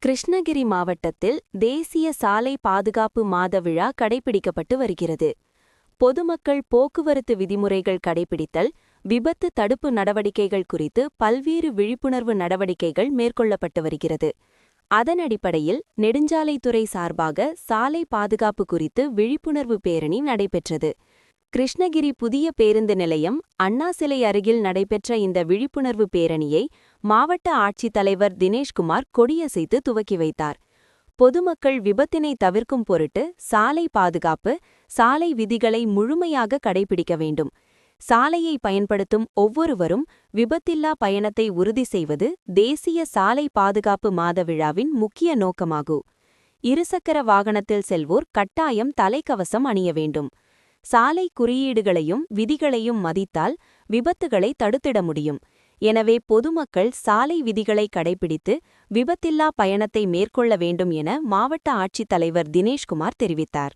கிருஷ்ணகிரி மாவட்டத்தில் தேசிய சாலை பாதுகாப்பு மாத விழா கடைபிடிக்கப்பட்டு வருகிறது. பொதுமக்கள் போக்குவரத்து விதிமுறைகள் கடைபிடித்தல், விபத்து தடுப்பு நடவடிக்கைகள் குறித்து பல்வேறு விழிப்புணர்வு நடவடிக்கைகள் மேற்கொள்ளப்பட்டு வருகிறது. அதன் அடிப்படையில் நெடுஞ்சாலைத்துறை சார்பாக சாலை பாதுகாப்பு குறித்து விழிப்புணர்வு பேரணி நடைபெற்றது. கிருஷ்ணகிரி புதிய பேருந்து நிலையம், அண்ணா சிலை அருகில் நடைபெற்ற இந்த விழிப்புணர்வு பேரணியை மாவட்ட ஆட்சித்தலைவர் தினேஷ்குமார் கொடியசைத்து துவக்கி வைத்தார். பொதுமக்கள் விபத்தினை தவிர்க்கும் பொருட்டு சாலை பாதுகாப்பு, சாலை விதிகளை முழுமையாக கடைபிடிக்க வேண்டும். சாலையை பயன்படுத்தும் ஒவ்வொருவரும் விபத்தில்லா பயணத்தை உறுதி செய்வது தேசிய சாலை பாதுகாப்பு மாத விழாவின் முக்கிய நோக்கமாகும். இருசக்கர வாகனத்தில் செல்வோர் கட்டாயம் தலைக்கவசம் அணிய வேண்டும். சாலை குறியீடுகளையும் விதிகளையும் மதித்தால் விபத்துகளை தடுத்திட முடியும். எனவே பொதுமக்கள் சாலை விதிகளை கடைபிடித்து விபத்தில்லா பயணத்தை மேற்கொள்ள வேண்டும் என மாவட்ட ஆட்சித்தலைவர் தினேஷ்குமார் தெரிவித்தார்.